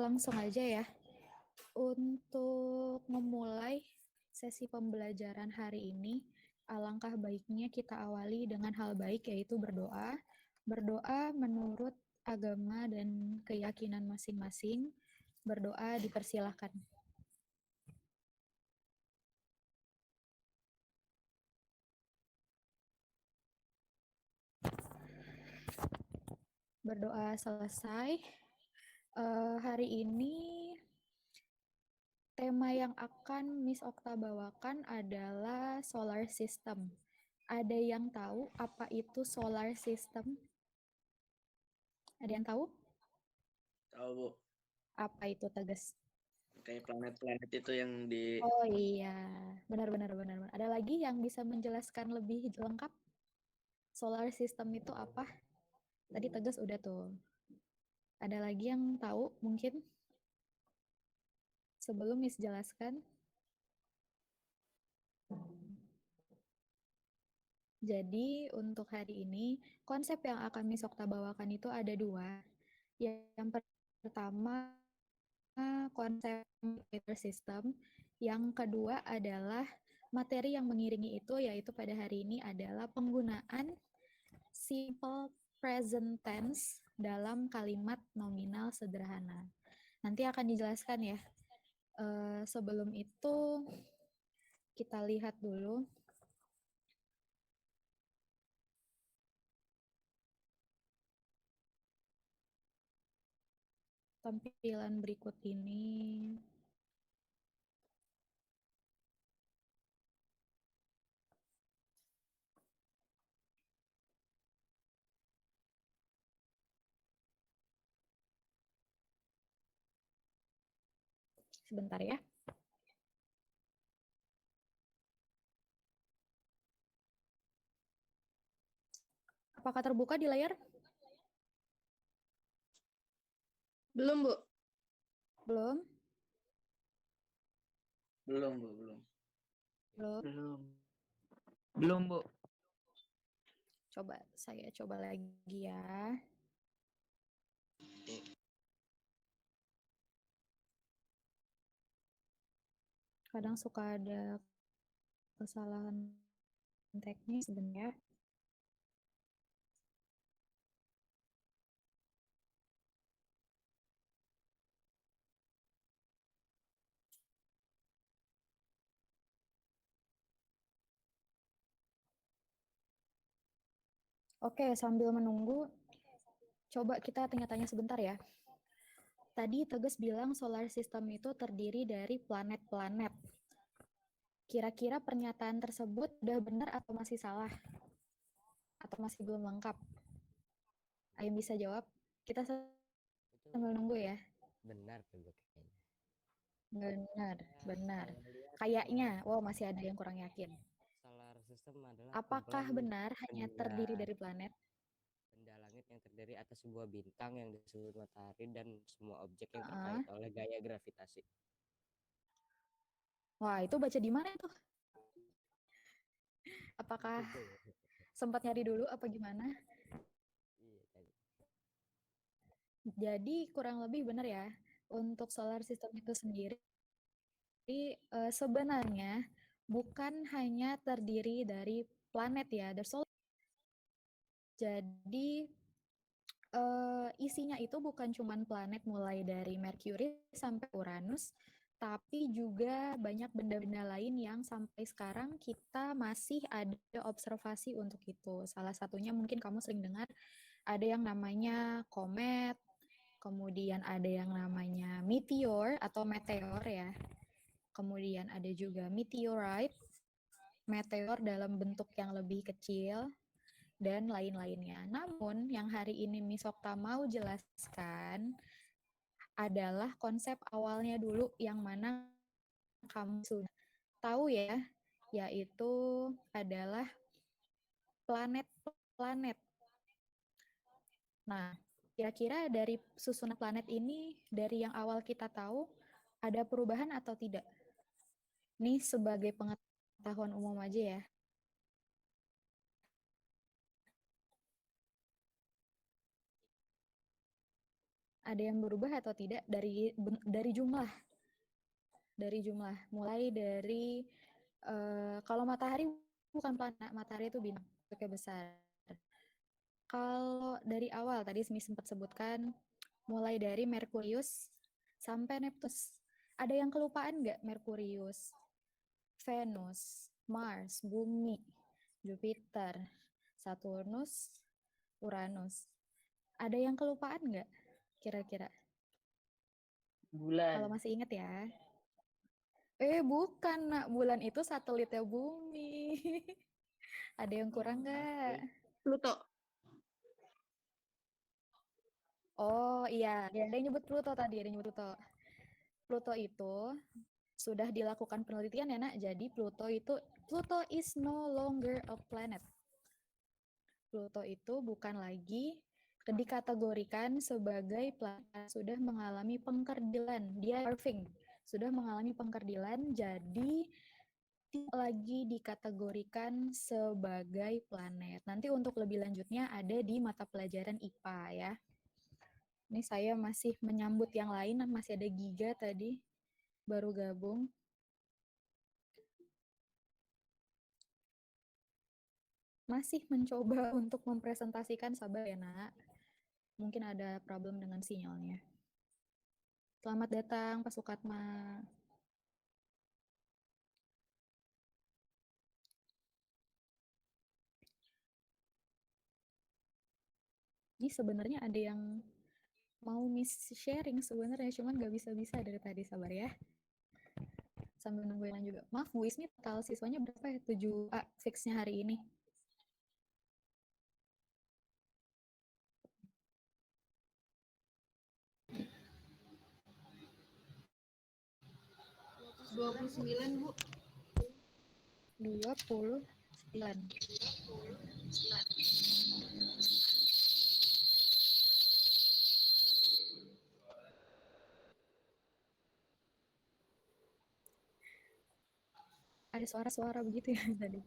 langsung aja ya. Untuk memulai sesi pembelajaran hari ini, alangkah baiknya kita awali dengan hal baik, yaitu berdoa. Berdoa menurut agama dan keyakinan masing-masing. Berdoa dipersilahkan. Berdoa selesai. Hari ini tema yang akan Miss Okta bawakan adalah solar system. Ada yang tahu apa itu solar system? Ada yang tahu? Tahu, Bu. Apa itu, Tegas? Kayak planet-planet itu yang di... Oh iya, benar-benar. Ada lagi yang bisa menjelaskan lebih lengkap? Solar system itu apa? Tadi Tegas udah tuh. Ada lagi yang tahu mungkin? Sebelum Miss jelaskan. Jadi untuk hari ini, konsep yang akan Miss Okta bawakan itu ada dua. Yang pertama, konsep computer system. Yang kedua adalah materi yang mengiringi itu, yaitu pada hari ini adalah penggunaan simple present tense dalam kalimat nominal sederhana. Nanti akan dijelaskan ya. Sebelum itu, kita lihat dulu tampilan berikut ini. Sebentar ya. Apakah terbuka di layar? Belum, Bu. Belum? Belum, Bu, belum. Belum, Bu. Saya coba lagi ya. Kadang suka ada kesalahan teknis sebenarnya. Oke, sambil menunggu, coba kita tanya-tanya sebentar ya. Tadi Tegas bilang solar system itu terdiri dari planet-planet. Kira-kira pernyataan tersebut udah benar atau masih salah? Atau masih belum lengkap? Ayo bisa jawab. Kita sambil nunggu ya. Benar tuh, Bu, kayaknya. Benar. Kalau lihat Kayaknya, wow masih ada yang kurang yakin. solar system adalah Apakah kumpulan benar hanya terdiri dari planet? benda langit yang terdiri atas sebuah bintang yang disebut matahari dan semua objek yang Uh-uh. terkait oleh gaya gravitasi. Wah, itu baca di mana tuh? Apakah sempat nyari dulu apa gimana? Iya, tadi. Jadi kurang lebih benar ya. Untuk solar system itu sendiri sebenarnya bukan hanya terdiri dari planet ya. Jadi isinya itu bukan cuma planet mulai dari Mercury sampai Uranus, tapi juga banyak benda-benda lain yang sampai sekarang kita masih ada observasi untuk itu. Salah satunya mungkin kamu sering dengar ada yang namanya komet, kemudian ada yang namanya meteor atau meteor ya. Kemudian ada juga meteorite, meteor dalam bentuk yang lebih kecil, dan lain-lainnya. Namun yang hari ini Miss Okta mau jelaskan adalah konsep awalnya dulu yang mana kamu sudah tahu ya, yaitu adalah planet-planet. Nah, kira-kira dari susunan planet ini, dari yang awal kita tahu, ada perubahan atau tidak? Ini sebagai pengetahuan umum aja ya. Ada yang berubah atau tidak dari jumlah? Dari jumlah. Mulai dari kalau matahari bukan planet, matahari itu bintang bentuknya besar. Kalau dari awal tadi sempat sebutkan mulai dari Merkurius sampai Neptunus. Ada yang kelupaan nggak? Merkurius, Venus, Mars, Bumi, Jupiter, Saturnus, Uranus. Ada yang kelupaan nggak kira-kira? Kalau Bulan. masih ingat ya. Bukan, Nak. Bulan itu satelitnya Bumi. Ada yang kurang nggak? Pluto. Oh iya, ada yang nyebut Pluto tadi, ada yang nyebut Pluto. Pluto itu sudah dilakukan penelitian ya, Nak. Jadi Pluto is no longer a planet. Pluto itu bukan lagi dikategorikan sebagai planet, sudah mengalami pengkerdilan, dia dwarfing, sudah mengalami pengkerdilan, jadi tidak lagi dikategorikan sebagai planet. Nanti untuk lebih lanjutnya ada di mata pelajaran IPA ya. Ini saya masih menyambut yang lain, masih ada Giga tadi, baru gabung. Masih mencoba untuk mempresentasikan, sabar ya, Nak. Mungkin ada problem dengan sinyalnya. Selamat datang, Pak Sukatma. Ini sebenarnya ada yang mau sharing sebenarnya, cuman nggak bisa-bisa dari tadi, sabar ya. Sambil nunggu yang lain juga. Maaf Bu Ismi, total siswanya berapa ya? 7A fixnya hari ini. $29, Bu. 29. Ada suara-suara begitu ya tadi.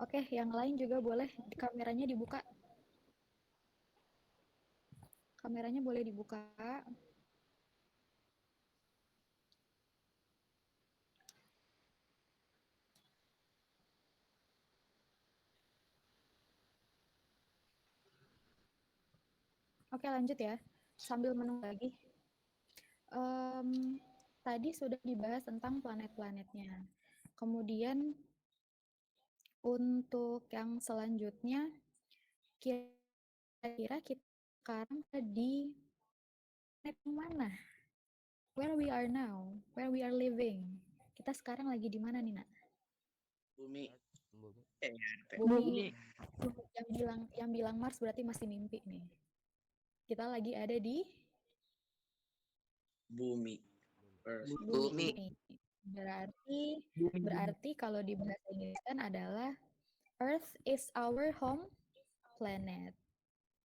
Oke, yang lain juga boleh kameranya dibuka. Kameranya boleh dibuka. Oke, lanjut ya. Sambil menunggu lagi. Tadi sudah dibahas tentang planet-planetnya. Kemudian untuk yang selanjutnya, kira-kira kita sekarang di planet yang mana? Where we are now, where we are living. Kita sekarang lagi di mana nih, Nak? Bumi. Bumi. Bumi. Yang bilang Mars berarti masih mimpi nih. Kita lagi ada di Bumi. Earth. Bumi. Berarti kalau di bahasa Inggris kan adalah Earth is our home planet.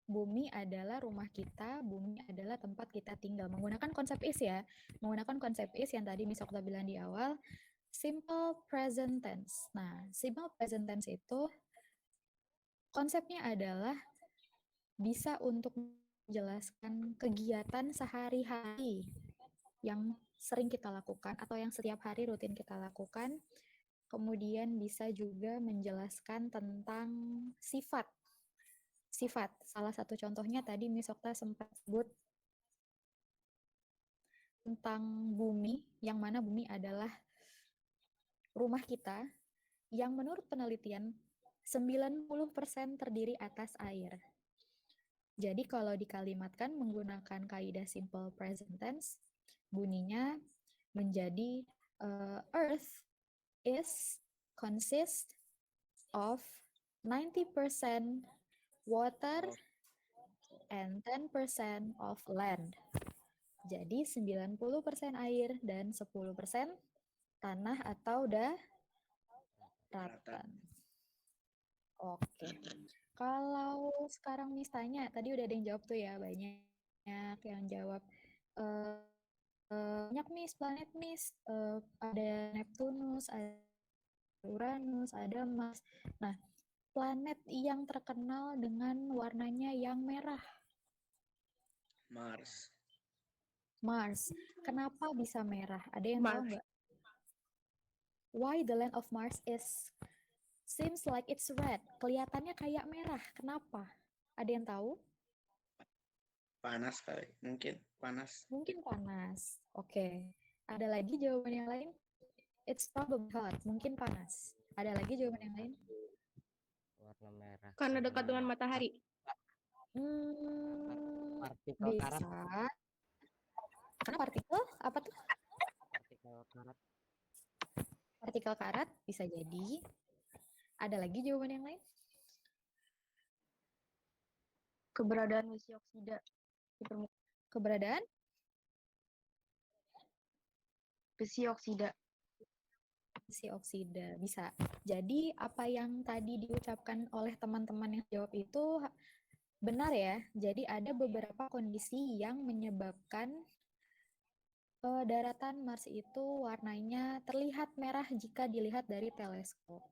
Bumi adalah rumah kita, bumi adalah tempat kita tinggal. Menggunakan konsep is ya. Menggunakan konsep is yang tadi Miss Okta bilang di awal, simple present tense. Nah, simple present tense itu konsepnya adalah bisa untuk menjelaskan kegiatan sehari-hari yang sering kita lakukan atau yang setiap hari rutin kita lakukan. Kemudian bisa juga menjelaskan tentang sifat. Salah satu contohnya tadi Miss Okta sempat sebut tentang bumi, yang mana bumi adalah rumah kita yang menurut penelitian 90% terdiri atas air. Jadi kalau dikalimatkan menggunakan kaidah simple present tense, bunyinya menjadi Earth is consist of 90% water and 10% of land. Jadi 90% air dan 10% tanah atau daratan. Oke. Kalau sekarang Miss tanya, tadi udah ada yang jawab tuh ya, banyak yang jawab. Banyak Miss, planet Miss. Ada Neptunus, ada Uranus, ada Mars. Nah, planet yang terkenal dengan warnanya yang merah. Mars. Mars. Kenapa bisa merah? Ada yang tahu Mars. nggak? Why the land of Mars is seems like it's red? Kelihatannya kayak merah. Kenapa? Ada yang tahu? Panas kali, mungkin panas. Mungkin panas. Oke. Ada lagi jawaban yang lain? It's probably hot. Mungkin panas. Ada lagi jawaban yang lain? Warna merah Karena dekat dengan matahari. partikel karat. Bisa. Karena partikel apa tuh? Partikel karat. Partikel karat bisa jadi. Ada lagi jawaban yang lain? Keberadaan besi oksida di permukaan. Keberadaan Besi oksida. besi oksida bisa. Jadi apa yang tadi diucapkan oleh teman-teman yang jawab itu benar ya. Jadi ada beberapa kondisi yang menyebabkan daratan Mars itu warnanya terlihat merah jika dilihat dari teleskop.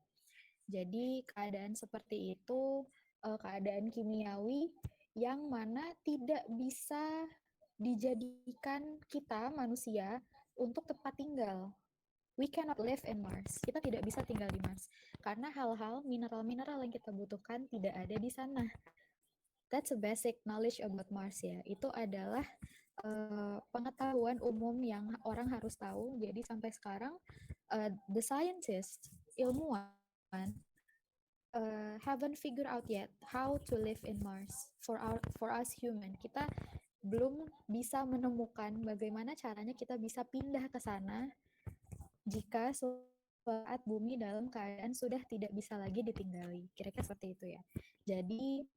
Jadi keadaan seperti itu keadaan kimiawi yang mana tidak bisa dijadikan kita manusia untuk tempat tinggal. We cannot live in Mars. Kita tidak bisa tinggal di Mars karena hal-hal mineral-mineral yang kita butuhkan tidak ada di sana. That's a basic knowledge about Mars ya. Itu adalah pengetahuan umum yang orang harus tahu. Jadi sampai sekarang the scientists, ilmuwan haven't figured out yet how to live in Mars for us human. Kita belum bisa menemukan bagaimana caranya kita bisa pindah ke sana jika saat bumi dalam keadaan sudah tidak bisa lagi ditinggali. Kira-kira seperti itu ya. Jadi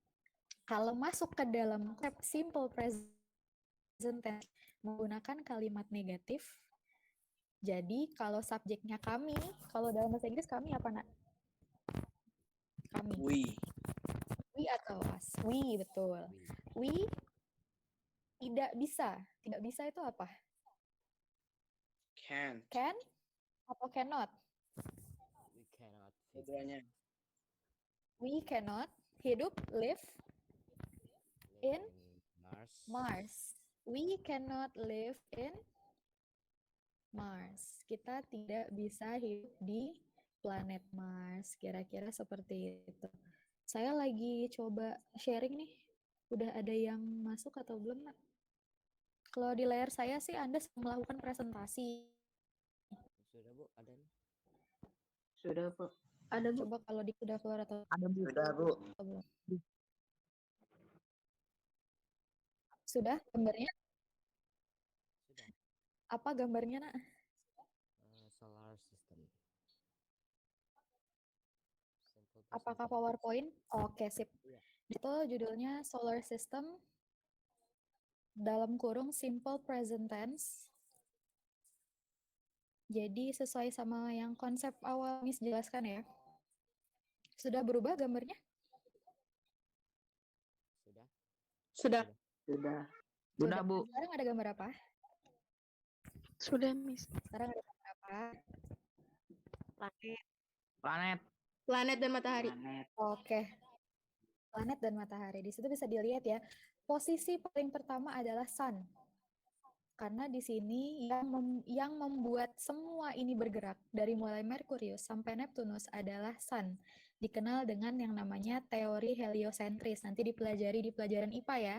kalau masuk ke dalam konsep simple present tense menggunakan kalimat negatif. Jadi kalau subjeknya kami, kalau dalam bahasa Inggris kami apa nak? Kami. We atau us? We, betul. We tidak bisa. Tidak bisa itu apa? Can. Can atau cannot? We cannot Keduanya. We cannot hidup, live in Mars. Mars. We cannot live in Mars. Kita tidak bisa hidup di planet Mars. Kira-kira seperti itu. Saya lagi coba sharing nih. Udah ada yang masuk atau belum, Nak? Kalau di layar saya sih Anda sedang melakukan presentasi. Sudah Bu, ada nih. Sudah, Bu. Ada, Bu. Coba kalau udah keluar atau Ada, Bu. Sudah, Bu. belum. Sudah gambarnya? Sudah. Apa gambarnya, Nak? Solar system. Simple Apakah present PowerPoint? Oke, sip. Iya. Itu judulnya Solar System dalam kurung Simple Present Tense. Jadi sesuai sama yang konsep awal Miss jelaskan ya. Sudah berubah gambarnya? Sudah. Sudah. Sudah. Sudah, Bu. Sekarang ada gambar apa? Sudah, Miss. Sekarang ada gambar apa? Planet. Planet. Planet dan matahari. Oke. Planet dan matahari. Di situ bisa dilihat ya. Posisi paling pertama adalah Sun. Karena di sini yang membuat semua ini bergerak dari mulai Merkurius sampai Neptunus adalah Sun. Dikenal dengan yang namanya teori heliosentris. Nanti dipelajari di pelajaran IPA ya.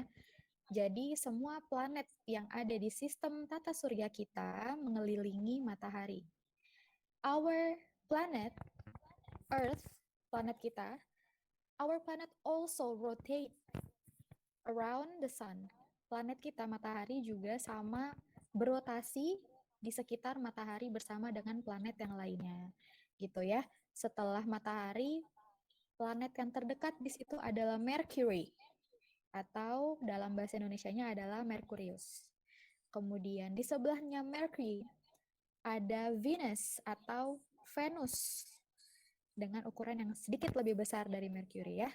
Jadi semua planet yang ada di sistem tata surya kita mengelilingi matahari. Our planet, Earth, planet kita, our planet also rotate around the sun. Planet kita, matahari juga sama berotasi di sekitar matahari bersama dengan planet yang lainnya. Gitu ya. Setelah matahari, planet yang terdekat di situ adalah Mercury. Atau dalam bahasa Indonesianya adalah Merkurius. Kemudian di sebelahnya Mercury ada Venus atau Venus dengan ukuran yang sedikit lebih besar dari Mercury ya.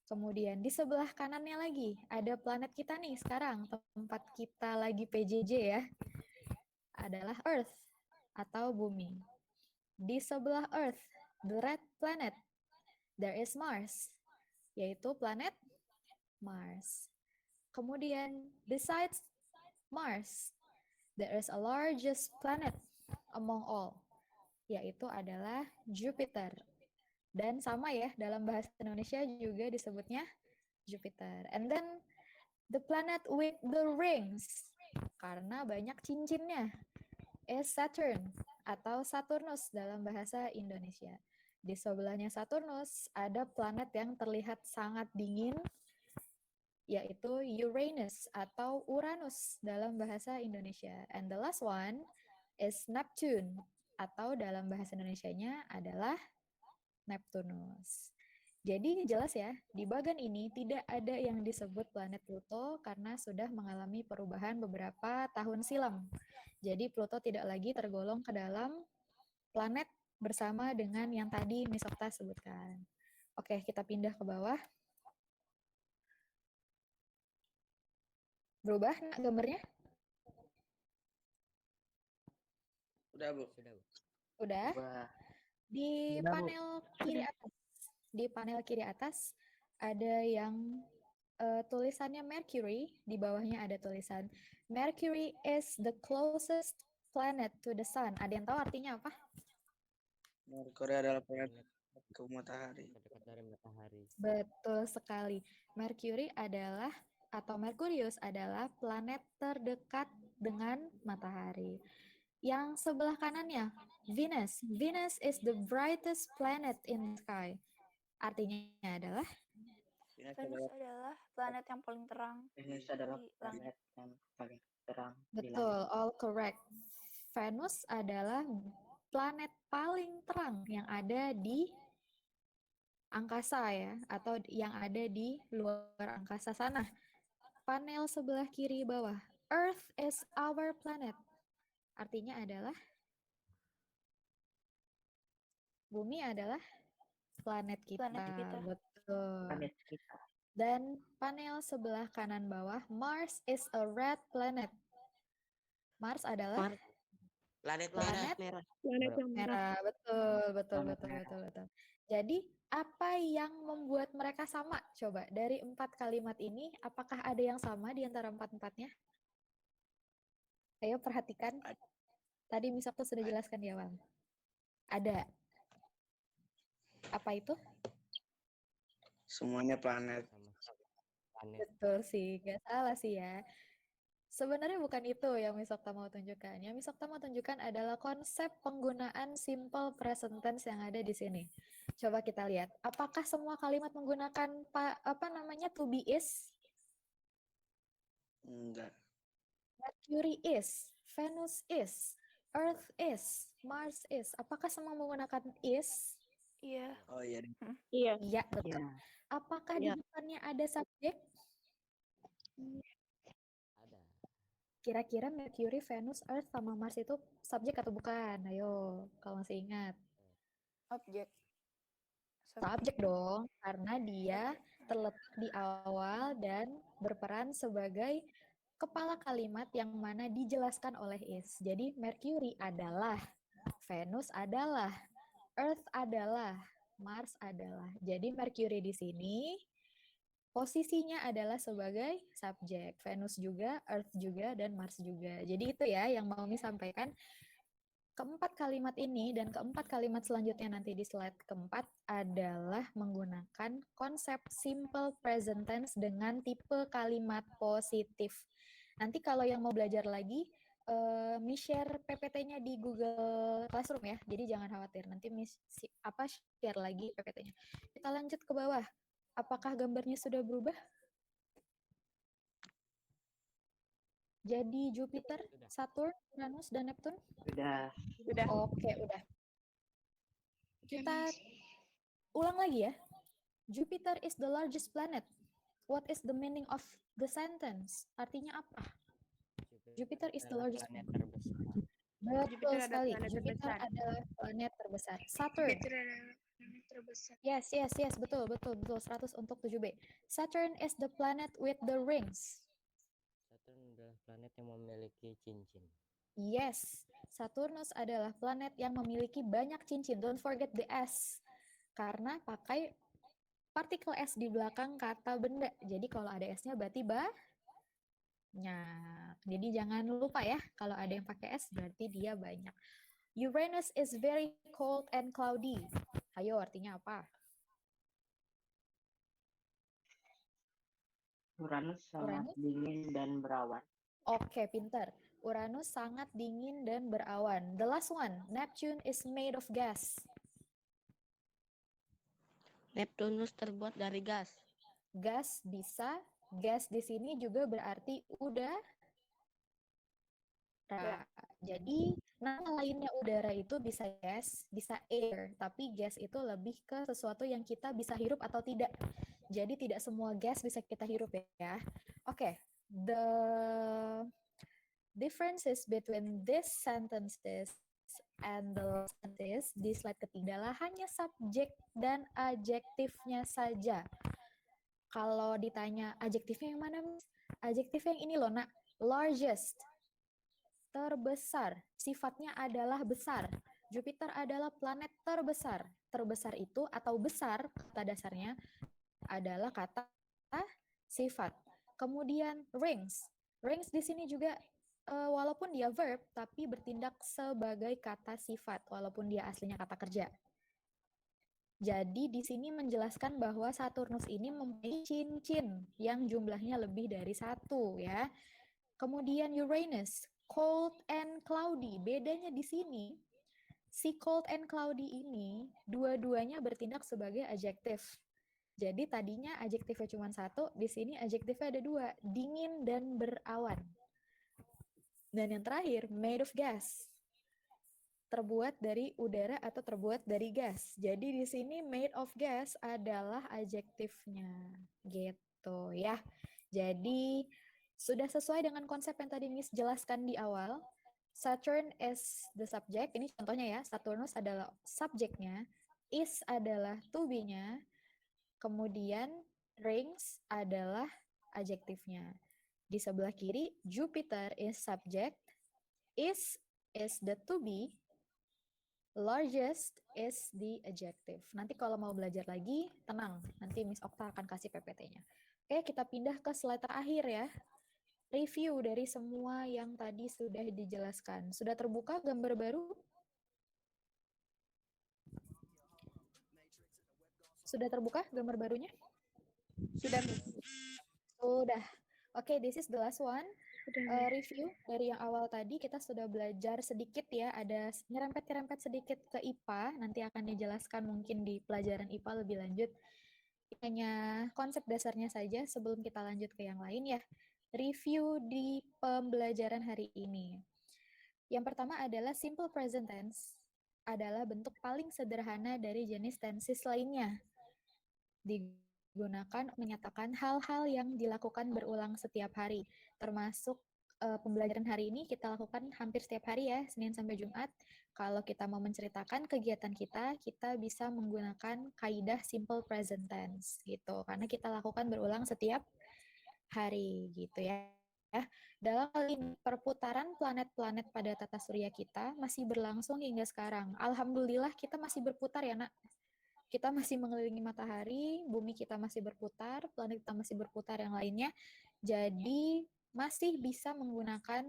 Kemudian di sebelah kanannya lagi ada planet kita nih sekarang, tempat kita lagi PJJ ya, adalah Earth atau bumi. Di sebelah Earth, the red planet, there is Mars, yaitu planet Mars. Kemudian besides Mars, there is a largest planet among all, yaitu adalah Jupiter. Dan sama ya, dalam bahasa Indonesia juga disebutnya Jupiter. And then the planet with the rings, karena banyak cincinnya, is Saturn atau Saturnus dalam bahasa Indonesia. Di sebelahnya Saturnus ada planet yang terlihat sangat dingin, yaitu Uranus atau Uranus dalam bahasa Indonesia. And the last one is Neptune atau dalam bahasa Indonesianya adalah Neptunus. Jadi jelas ya, di bagan ini tidak ada yang disebut planet Pluto karena sudah mengalami perubahan beberapa tahun silam. Jadi Pluto tidak lagi tergolong ke dalam planet bersama dengan yang tadi Miss Okta sebutkan. Oke, kita pindah ke bawah. Berubah nak gambarnya? Udah, Bu. Sudah, Bu. Udah. Wah, Di Udah, Bu. panel kiri atas. Di panel kiri atas ada yang tulisannya Mercury, di bawahnya ada tulisan Mercury is the closest planet to the sun. Ada yang tahu artinya apa? Merkuri adalah planet Planet ke matahari. terdekat dari matahari. Betul sekali. Mercury adalah atau Merkurius adalah planet terdekat dengan matahari. Yang sebelah kanannya, Venus. Venus is the brightest planet in the sky. Artinya adalah Venus Venus adalah, adalah planet yang paling terang Venus adalah di langit. planet yang paling terang di betul, langit. all correct. Venus adalah planet paling terang yang ada di angkasa ya, atau yang ada di luar angkasa sana. Panel sebelah kiri bawah, Earth is our planet. Artinya adalah Bumi adalah planet kita. Planet kita. Betul. Planet kita. Dan panel sebelah kanan bawah, Mars is a red planet. Mars adalah planet Planet merah. Planet yang merah. Betul, betul, Planet betul, merah. betul, betul. Jadi, apa yang membuat mereka sama? Coba, dari 4 kalimat ini, apakah ada yang sama di antara 4-empatnya? Ayo perhatikan. Tadi Miss Okto sudah jelaskan di awal. Ada. Apa itu? Semuanya planet. Sama planet. Betul sih, nggak salah sih ya. Sebenarnya bukan itu yang Miss Okta mau tunjukkan. Yang Miss Okta mau tunjukkan adalah konsep penggunaan simple present tense yang ada di sini. Coba kita lihat, apakah semua kalimat menggunakan to be is? Enggak. Mercury is, Venus is, Earth is, Mars is. Apakah semua menggunakan is? Iya. Oh iya. Iya. Iya, betul. Ya, Apakah Iya. di depannya ada subjek? Ada. Kira-kira Mercury, Venus, Earth, sama Mars itu subjek atau bukan? Ayo, kalau masih ingat. Objek. Subjek dong, karena dia terletak di awal dan berperan sebagai kepala kalimat yang mana dijelaskan oleh is. Jadi Mercury adalah, Venus adalah, Earth adalah, Mars adalah. Jadi Mercury di sini posisinya adalah sebagai subjek. Venus juga, Earth juga, dan Mars juga. Jadi itu ya yang mau Miss sampaikan. Keempat kalimat ini dan keempat kalimat selanjutnya nanti di slide keempat adalah menggunakan konsep simple present tense dengan tipe kalimat positif. Nanti kalau yang mau belajar lagi, Miss share PPT-nya di Google Classroom ya. Jadi jangan khawatir, nanti Miss share lagi PPT-nya. Kita lanjut ke bawah. Apakah gambarnya sudah berubah? Jadi Jupiter, Sudah. Saturn, Uranus, dan Neptune? sudah. Oke, udah. Kita ulang lagi ya. Jupiter is the largest planet. What is the meaning of the sentence? Artinya apa? Jupiter is the adalah largest planet planet. terbesar. Betul Jupiter adalah sekali. planet Jupiter terbesar. adalah planet terbesar. Saturn. Yes, betul. 100 untuk 7B. Saturn is the planet with the rings. Saturn adalah planet yang memiliki cincin. Yes, Saturnus adalah planet yang memiliki banyak cincin. Don't forget the S. Karena pakai partikel S di belakang kata benda. Jadi kalau ada S-nya berarti Jadi jangan lupa ya, kalau ada yang pakai S berarti dia banyak. Uranus is very cold and cloudy. Ayo, artinya apa? Uranus sangat Uranus? dingin dan berawan. Oke, pinter. Uranus sangat dingin dan berawan. The last one, Neptune is made of gas. Neptunus terbuat dari gas. Gas bisa, gas di sini juga berarti udara. Jadi nama lainnya udara itu bisa gas, bisa air, tapi gas itu lebih ke sesuatu yang kita bisa hirup atau tidak. Jadi tidak semua gas bisa kita hirup ya. Oke, the differences between these sentences and the sentence di slide ketiga lah hanya subjek dan adjektifnya saja. Kalau ditanya adjektifnya yang mana, Miss? Adjektifnya yang ini loh, Nak. Largest, terbesar. Sifatnya adalah besar. Jupiter adalah planet terbesar. Terbesar itu atau besar, kata dasarnya, adalah kata sifat. Kemudian rings. Rings di sini juga walaupun dia verb, tapi bertindak sebagai kata sifat, walaupun dia aslinya kata kerja. Jadi di sini menjelaskan bahwa Saturnus ini mempunyai cincin yang jumlahnya lebih dari satu ya. Kemudian Uranus, cold and cloudy. Bedanya di sini, si cold and cloudy ini dua-duanya bertindak sebagai adjektif. Jadi tadinya adjektifnya cuma satu, di sini adjektifnya ada dua, dingin dan berawan. Dan yang terakhir, made of gas. Terbuat dari udara atau terbuat dari gas. Jadi di sini made of gas adalah adjektifnya. Gitu ya. Jadi sudah sesuai dengan konsep yang tadi Miss jelaskan di awal. Saturn is the subject. Ini contohnya ya. Saturnus adalah subjeknya. Is adalah to be-nya. Kemudian rings adalah adjektifnya. Di sebelah kiri, Jupiter is subject, is the to be, largest is the adjective. Nanti kalau mau belajar lagi, tenang. Nanti Miss Okta akan kasih PPT-nya. Oke, kita pindah ke slide terakhir ya. Review dari semua yang tadi sudah dijelaskan. Sudah terbuka gambar baru? Sudah terbuka gambar barunya? Sudah, Miss. Sudah. Oke, this is the last one. Review dari yang awal tadi kita sudah belajar sedikit ya, ada nyerempet-nyerempet sedikit ke IPA, nanti akan dijelaskan mungkin di pelajaran IPA lebih lanjut. Hanya konsep dasarnya saja sebelum kita lanjut ke yang lain ya. Review di pembelajaran hari ini. Yang pertama adalah simple present tense, adalah bentuk paling sederhana dari jenis tenses lainnya. Digunakan menyatakan hal-hal yang dilakukan berulang setiap hari, termasuk pembelajaran hari ini kita lakukan hampir setiap hari ya, Senin sampai Jumat. Kalau kita mau menceritakan kegiatan kita bisa menggunakan kaidah simple present tense gitu, karena kita lakukan berulang setiap hari gitu ya. Dalam hal ini, perputaran planet-planet pada tata surya kita masih berlangsung hingga sekarang. Alhamdulillah kita masih berputar ya, Nak. Kita masih mengelilingi matahari, bumi kita masih berputar, planet kita masih berputar yang lainnya. Jadi masih bisa menggunakan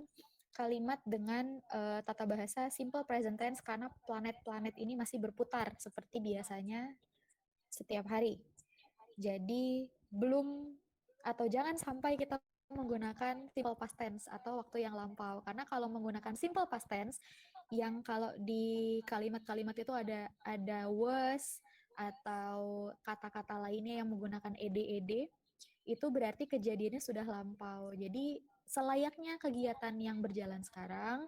kalimat dengan tata bahasa simple present tense karena planet-planet ini masih berputar seperti biasanya setiap hari. Jadi belum atau jangan sampai kita menggunakan simple past tense atau waktu yang lampau. Karena kalau menggunakan simple past tense yang kalau di kalimat-kalimat itu ada was atau kata-kata lainnya yang menggunakan ed itu berarti kejadiannya sudah lampau. Jadi selayaknya kegiatan yang berjalan sekarang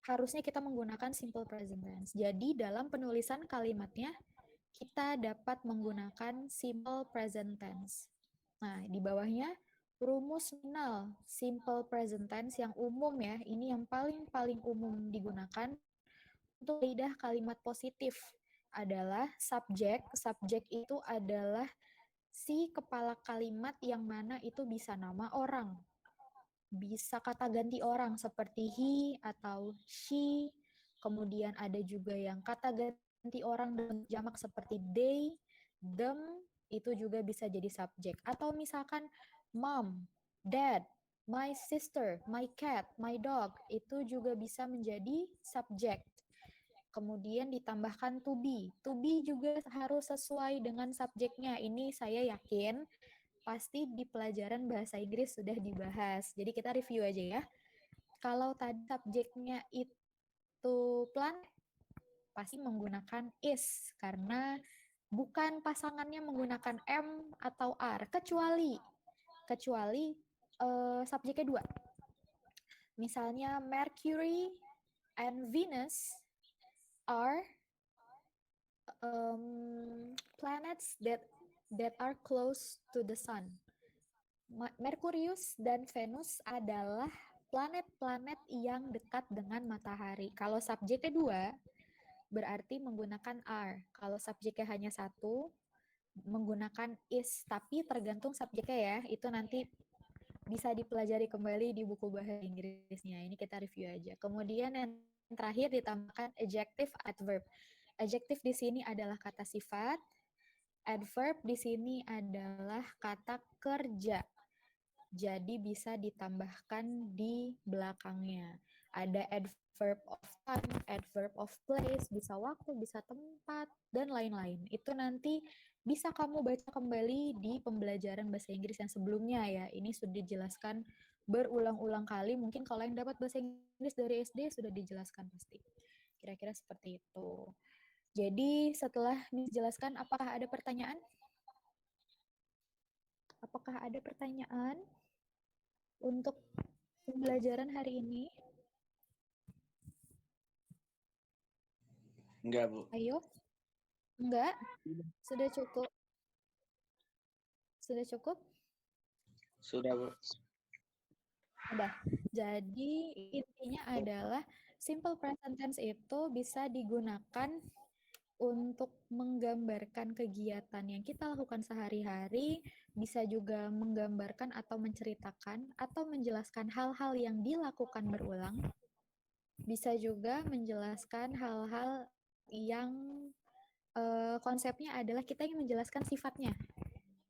harusnya kita menggunakan simple present tense. Jadi dalam penulisan kalimatnya kita dapat menggunakan simple present tense. Nah, di bawahnya rumus nominal simple present tense yang umum ya, ini yang paling umum digunakan untuk kaidah kalimat positif adalah subjek. Subjek itu adalah si kepala kalimat yang mana itu bisa nama orang, bisa kata ganti orang seperti he atau she, kemudian ada juga yang kata ganti orang dengan jamak seperti they, them, itu juga bisa jadi subjek. Atau misalkan mom, dad, My sister, my cat, my dog, itu juga bisa menjadi subjek. Kemudian ditambahkan to be. To be juga harus sesuai dengan subjeknya. Ini saya yakin pasti di pelajaran bahasa Inggris sudah dibahas. Jadi kita review aja ya. Kalau tadi subjeknya itu planet, pasti menggunakan is karena bukan pasangannya menggunakan M atau R, kecuali subjeknya dua. Misalnya Mercury and Venus are planets that are close to the sun. Merkurius dan Venus adalah planet-planet yang dekat dengan matahari. Kalau subjeknya dua, berarti menggunakan are. Kalau subjeknya hanya satu, menggunakan is. Tapi tergantung subjeknya ya, itu nanti bisa dipelajari kembali di buku bahasa Inggrisnya. Ini kita review aja. Kemudian yang terakhir ditambahkan adjective, adverb. Adjective di sini adalah kata sifat, adverb di sini adalah kata kerja. Jadi bisa ditambahkan di belakangnya. Ada adverb of time, adverb of place, bisa waktu, bisa tempat, dan lain-lain. Itu nanti bisa kamu baca kembali di pembelajaran bahasa Inggris yang sebelumnya ya. Ini sudah dijelaskan berulang-ulang kali. Mungkin kalau yang dapat bahasa Inggris dari SD sudah dijelaskan pasti. Kira-kira seperti itu. Jadi setelah dijelaskan, apakah ada pertanyaan? Apakah ada pertanyaan untuk pembelajaran hari ini? Enggak, Bu. Ayo. Enggak? Sudah cukup? Sudah cukup? Sudah, Bu. Udah. Jadi intinya adalah simple present tense itu bisa digunakan untuk menggambarkan kegiatan yang kita lakukan sehari-hari, bisa juga menggambarkan atau menceritakan atau menjelaskan hal-hal yang dilakukan berulang, bisa juga menjelaskan hal-hal yang konsepnya adalah kita ingin menjelaskan sifatnya.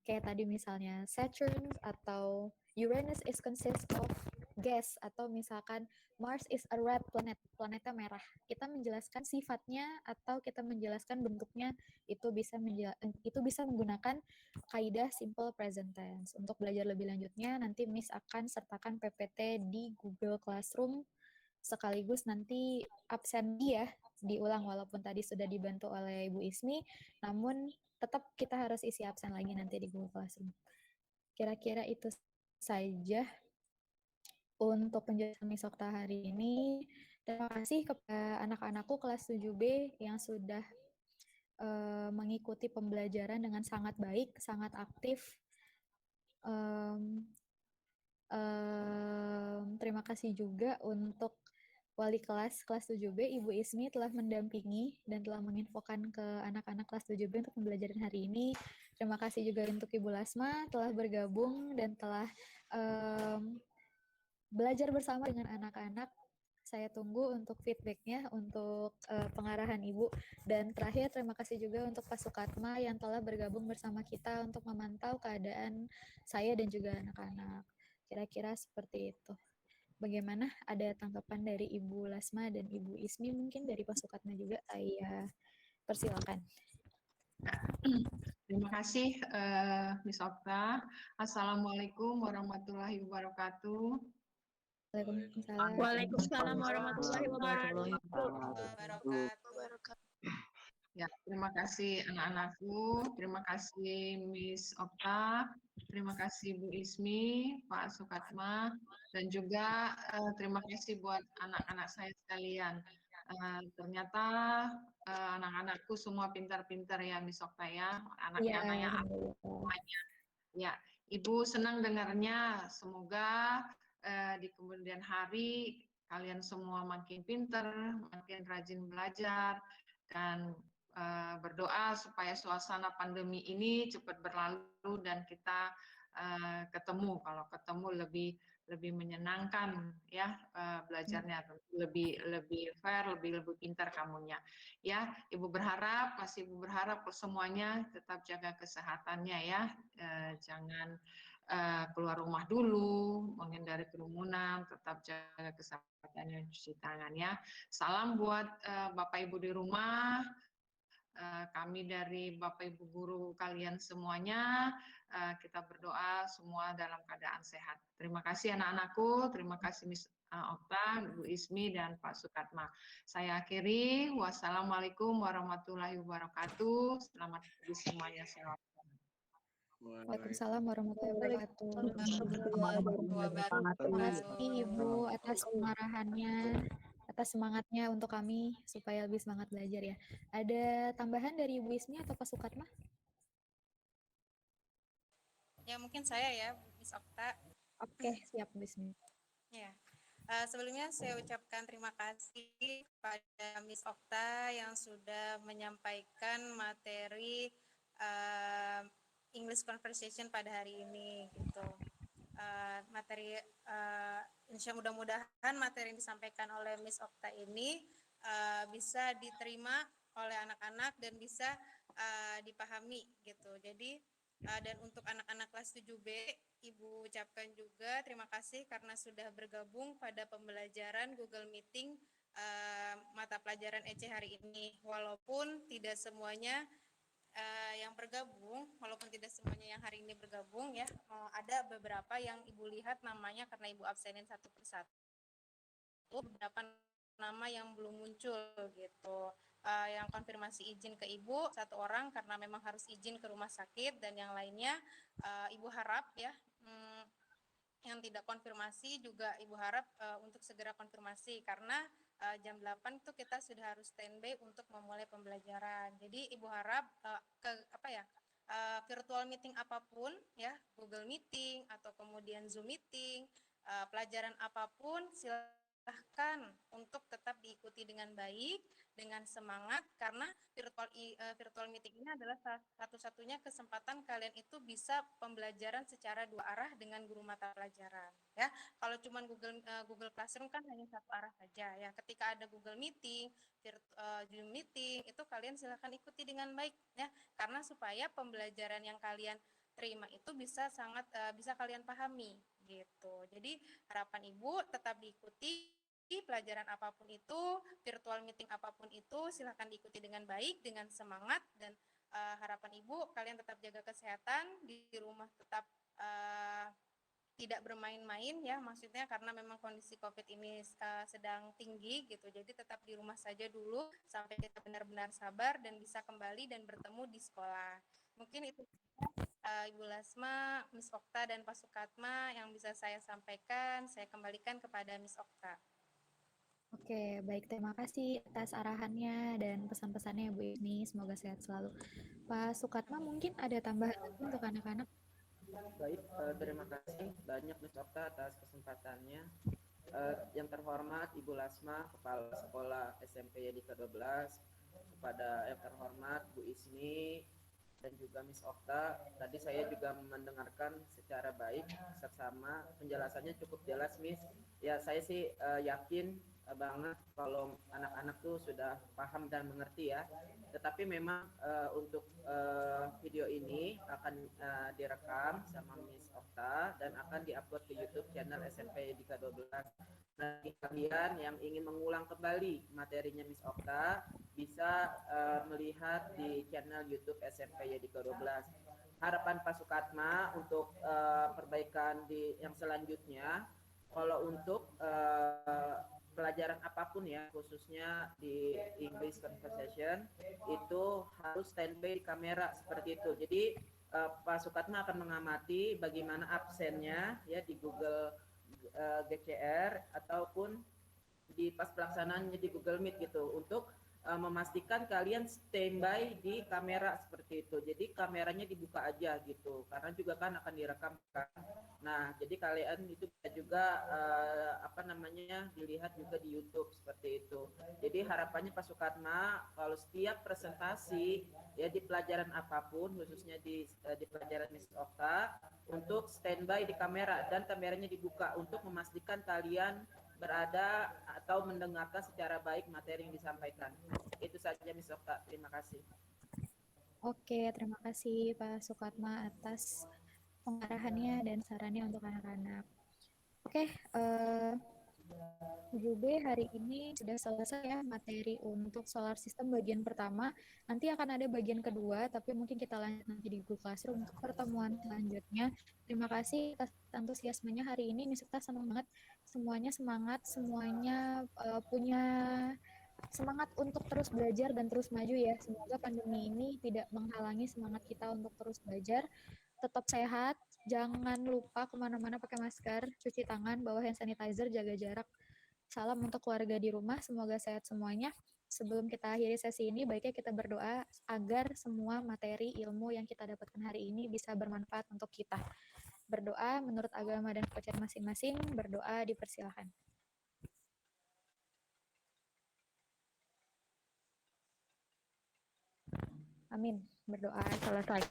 Kayak tadi misalnya Saturn atau Uranus is consist of gas, atau misalkan Mars is a red planet, planetnya merah. Kita menjelaskan sifatnya atau kita menjelaskan bentuknya, itu bisa menggunakan kaidah simple present tense. Untuk belajar lebih lanjutnya nanti Miss akan sertakan PPT di Google Classroom, sekaligus nanti absen dia diulang walaupun tadi sudah dibantu oleh Ibu Ismi, namun tetap kita harus isi absen lagi nanti di Google Classroom. Kira-kira itu saja untuk penjelasan Miss Okta hari ini. Terima kasih kepada anak-anakku kelas 7B yang sudah mengikuti pembelajaran dengan sangat baik, sangat aktif. Terima kasih juga untuk wali kelas 7B, Ibu Ismi, telah mendampingi dan telah menginfokan ke anak-anak kelas 7B untuk pembelajaran hari ini. Terima kasih juga untuk Ibu Lasma telah bergabung dan telah belajar bersama dengan anak-anak. Saya tunggu untuk feedbacknya, untuk pengarahan Ibu. Dan terakhir, terima kasih juga untuk Pak Sukatma yang telah bergabung bersama kita untuk memantau keadaan saya dan juga anak-anak. Kira-kira seperti itu. Bagaimana? Ada tanggapan dari Ibu Lasma dan Ibu Ismi? Mungkin dari Pak Sukatma juga saya persilakan. Terima kasih Miss Okta. Assalamualaikum warahmatullahi wabarakatuh. Waalaikumsalam. Waalaikumsalam warahmatullahi wabarakatuh. Ya, terima kasih anak-anakku, terima kasih Miss Okta, terima kasih Bu Ismi, Pak Sukatma, dan juga terima kasih buat anak-anak saya sekalian. Ternyata anak-anakku semua pintar-pintar ya Miss Okta ya, anaknya semuanya. Ya, Ibu senang dengarnya. Semoga di kemudian hari kalian semua makin pintar, makin rajin belajar, dan berdoa supaya suasana pandemi ini cepat berlalu dan kita ketemu. Kalau ketemu lebih menyenangkan ya belajarnya, lebih fair, lebih pintar kamunya. Ya, Ibu berharap, pasti Ibu berharap semuanya tetap jaga kesehatannya ya, jangan keluar rumah dulu, menghindari kerumunan, tetap jaga kesehatan dan cuci tangannya. Salam buat Bapak Ibu di rumah. Kami dari Bapak Ibu guru kalian semuanya, kita berdoa semua dalam keadaan sehat. Terima kasih anak-anakku, terima kasih Miss Okta, Bu Ismi, dan Pak Sukatma. Saya akhiri, wassalamualaikum warahmatullahi wabarakatuh. Selamat pagi semuanya, selamat. Waalaikumsalam warahmatullahi wabarakatuh. Wabarakatuh. Terima kasih Ibu atas pengarahannya, atas semangatnya untuk kami supaya lebih semangat belajar ya. Ada tambahan dari Ibu Ismi atau Pak Sukatma? Ya mungkin saya ya, Miss Okta. Oke, siap Bu Ismi. Ya. Sebelumnya saya ucapkan terima kasih kepada Miss Okta yang sudah menyampaikan materi English Conversation pada hari ini gitu. Insya mudah-mudahan materi yang disampaikan oleh Miss Okta ini bisa diterima oleh anak-anak dan bisa dipahami gitu. Jadi dan untuk anak-anak kelas 7B, Ibu ucapkan juga terima kasih karena sudah bergabung pada pembelajaran Google Meeting mata pelajaran EC hari ini. Walaupun tidak semuanya yang bergabung, walaupun tidak semuanya yang hari ini bergabung ya, ada beberapa yang Ibu lihat namanya karena Ibu absenin satu persatu. Beberapa nama yang belum muncul gitu. Yang konfirmasi izin ke Ibu 1 orang karena memang harus izin ke rumah sakit, dan yang lainnya Ibu harap ya yang tidak konfirmasi juga Ibu harap untuk segera konfirmasi karena jam 8 itu kita sudah harus standby untuk memulai pembelajaran. Jadi Ibu harap virtual meeting apapun ya, Google Meeting atau kemudian Zoom Meeting, pelajaran apapun silahkan untuk tetap diikuti dengan baik, dengan semangat, karena virtual meeting ini adalah satu-satunya kesempatan kalian itu bisa pembelajaran secara 2 arah dengan guru mata pelajaran ya. Kalau cuma Google Classroom kan hanya 1 arah saja ya. Ketika ada Google Meeting, Zoom Meeting, itu kalian silahkan ikuti dengan baik ya, karena supaya pembelajaran yang kalian terima itu bisa kalian pahami gitu. Jadi harapan Ibu tetap diikuti pelajaran apapun itu, virtual meeting apapun itu, silahkan diikuti dengan baik, dengan semangat, dan harapan Ibu kalian tetap jaga kesehatan, di rumah tetap tidak bermain-main ya, maksudnya karena memang kondisi COVID ini sedang tinggi gitu, jadi tetap di rumah saja dulu sampai kita benar-benar sabar dan bisa kembali dan bertemu di sekolah. Mungkin itu Ibu Lasma, Miss Okta, dan Pak Sukatma yang bisa saya sampaikan. Saya kembalikan kepada Miss Okta. Oke, baik. Terima kasih atas arahannya dan pesan-pesannya Bu Ismi. Semoga sehat selalu. Pak Sukatma, mungkin ada tambahan untuk anak-anak? Baik, terima kasih banyak Miss Okta atas kesempatannya. Yang terhormat Ibu Lasma, Kepala Sekolah SMP Yadika 12, kepada yang terhormat Bu Ismi dan juga Miss Okta. Tadi saya juga mendengarkan secara baik, seksama, penjelasannya cukup jelas Miss. Ya saya sih yakin banget kalau anak-anak tuh sudah paham dan mengerti ya. Tetapi memang untuk video ini akan direkam sama Miss Okta dan akan diupload ke YouTube channel SMP Yadika 12. Nah, kalian yang ingin mengulang kembali materinya Miss Okta bisa melihat di channel YouTube SMP Yadika 12. Harapan Pak Sukatma untuk perbaikan di yang selanjutnya, kalau untuk pelajaran apapun ya, khususnya di English Conversation, itu harus standby di kamera seperti itu. Jadi Pak Sukatma akan mengamati bagaimana absennya ya di Google GCR ataupun di pas pelaksanaannya di Google Meet gitu, untuk memastikan kalian standby di kamera seperti itu. Jadi kameranya dibuka aja gitu, karena juga kan akan direkam kan. Nah, jadi kalian itu bisa juga dilihat juga di YouTube seperti itu. Jadi harapannya Pak Sukatma kalau setiap presentasi ya di pelajaran apapun, khususnya di pelajaran Miss Okta, untuk standby di kamera dan kameranya dibuka untuk memastikan kalian berada atau mendengarkan secara baik materi yang disampaikan. Itu saja Miss Okta, terima kasih. Oke, terima kasih Pak Sukatma atas pengarahannya dan sarannya untuk anak-anak. Oke, 7B hari ini sudah selesai ya materi untuk solar system bagian pertama. Nanti akan ada bagian kedua, tapi mungkin kita lanjut nanti di Google Classroom untuk pertemuan selanjutnya. Terima kasih atas antusiasmenya hari ini. Kita senang banget, semuanya semangat, semuanya punya semangat untuk terus belajar dan terus maju ya. Semoga pandemi ini tidak menghalangi semangat kita untuk terus belajar. Tetap sehat, jangan lupa kemana-mana pakai masker, cuci tangan, bawa hand sanitizer, jaga jarak. Salam untuk keluarga di rumah, semoga sehat semuanya. Sebelum kita akhiri sesi ini, baiknya kita berdoa agar semua materi ilmu yang kita dapatkan hari ini bisa bermanfaat untuk kita. Berdoa menurut agama dan kepercayaan masing-masing, berdoa dipersilahkan. Amin. Berdoa selesai.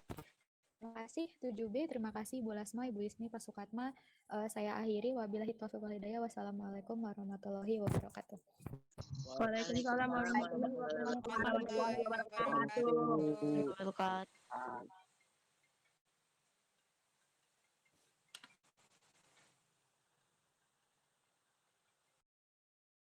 Terima kasih 7B, terima kasih Ibu Lasma, Ibu Ismi, Pak Sukatma. Saya akhiri, wabillahi taufiq wal hidayah. Wassalamualaikum warahmatullahi wabarakatuh. Waalaikumsalam warahmatullahi wabarakatuh. Warahmatullahi wabarakatuh. Wabarakatuh.